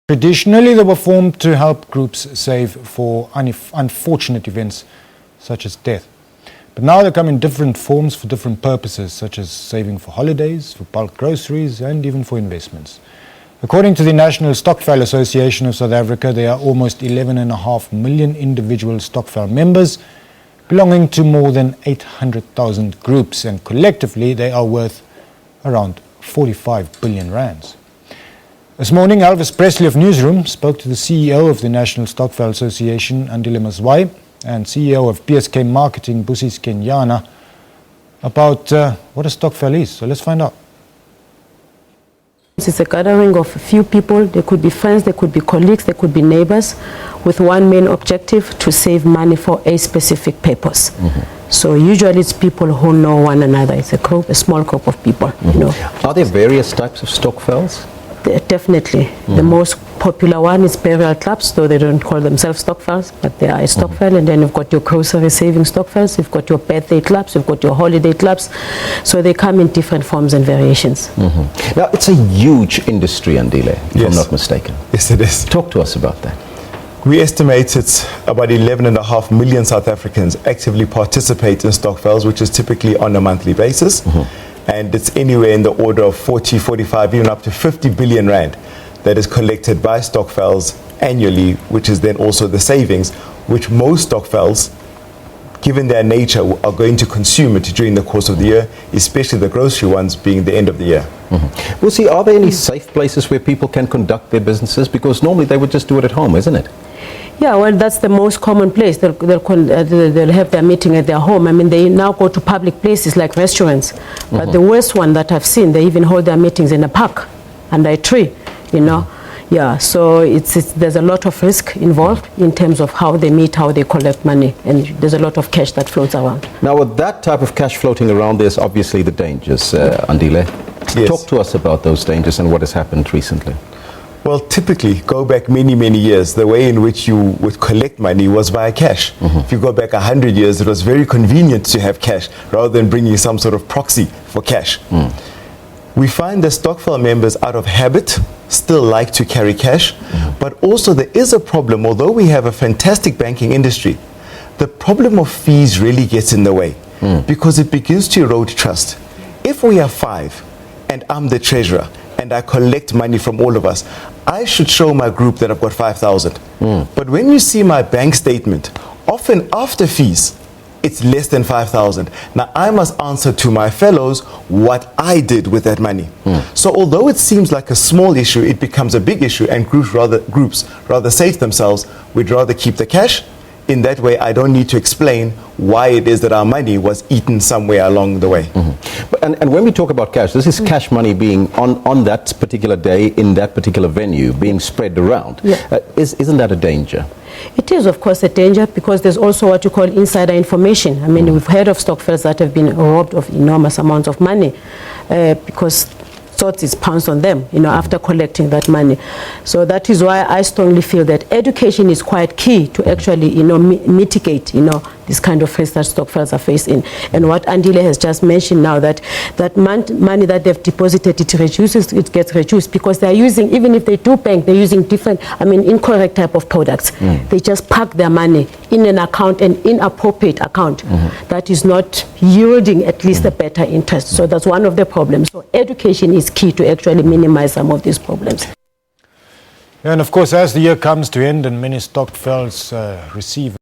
Traditionally, they were formed to help groups save for unfortunate events such as death. But now they come in different forms for different purposes, such as saving for holidays, for bulk groceries, and even for investments. According to the National Stokvel Association of South Africa, there are almost 11.5 million individual Stokvel members, belonging to more than 800,000 groups, and collectively they are worth around 45 billion rands. This morning, Elvis Pressly of Newsroom spoke to the CEO of the National Stokvel Association, Andile Mazwai, and CEO of BSK Marketing, Busi Skenjana, about what a Stokvel is. So let's find out. It's a gathering of a few people. They could be friends, they could be colleagues, they could be neighbors, with one main objective: to save money for a specific purpose. So usually it's people who know one another. It's a group, a small group of people. You know. Are there various types of Stokvels? Definitely. The most popular one is burial clubs, though they don't call themselves Stokvels, but they are a Stokvel. And then you've got your grocery saving Stokvels, you've got your birthday clubs, you've got your holiday clubs. So they come in different forms and variations. Now, it's a huge industry, Andile, if I'm not mistaken. Yes, it is. Talk to us about that. We estimate it's about 11.5 million South Africans actively participate in Stokvels, which is typically on a monthly basis. And it's anywhere in the order of 40, 45, even up to 50 billion rand that is collected by Stokvels annually, which is then also the savings, which most Stokvels, given their nature, are going to consume it during the course of the year, especially the grocery ones being the end of the year. Well, see, are there any safe places where people can conduct their businesses? Because normally they would just do it at home, isn't it? Yeah, well, that's the most common place. They'll have their meeting at their home. I mean, they now go to public places like restaurants. But the worst one that I've seen, they even hold their meetings in a park, under a tree, you know. Yeah, so there's a lot of risk involved in terms of how they meet, how they collect money, and there's a lot of cash that floats around. Now, with that type of cash floating around, there's obviously the dangers, Andile. Yes. Talk to us about those dangers and what has happened recently. Well, typically, go back many, many years, the way in which you would collect money was via cash. If you go back 100 years, it was very convenient to have cash rather than bringing some sort of proxy for cash. We find that Stokvel members, out of habit, still like to carry cash, but also there is a problem. Although we have a fantastic banking industry, the problem of fees really gets in the way because it begins to erode trust. If we are 5 and I'm the treasurer and I collect money from all of us, I should show my group that I've got 5,000. But when you see my bank statement, often after fees, it's less than 5,000. Now I must answer to my fellows what I did with that money. So although it seems like a small issue, it becomes a big issue, and groups rather say to themselves, we'd rather keep the cash. In that way, I don't need to explain why it is that our money was eaten somewhere along the way. And when we talk about cash, this is cash money being on that particular day, in that particular venue, being spread around. Isn't that a danger? It is, of course, a danger, because there's also what you call insider information. I mean, we've heard of Stokvels that have been robbed of enormous amounts of money because thought is pounced on them, you know, after collecting that money. So that is why I strongly feel that education is quite key to actually, you know, mitigate, you know, this kind of risk that Stokvels are facing. And what Andile has just mentioned now, that money that they've deposited, it gets reduced because they're using, even if they do bank, they're using different, incorrect type of products. They just park their money in an account, an inappropriate account that is not yielding at least a better interest. So that's one of the problems. So education is key to actually minimize some of these problems. And of course, as the year comes to end and many Stokvels receive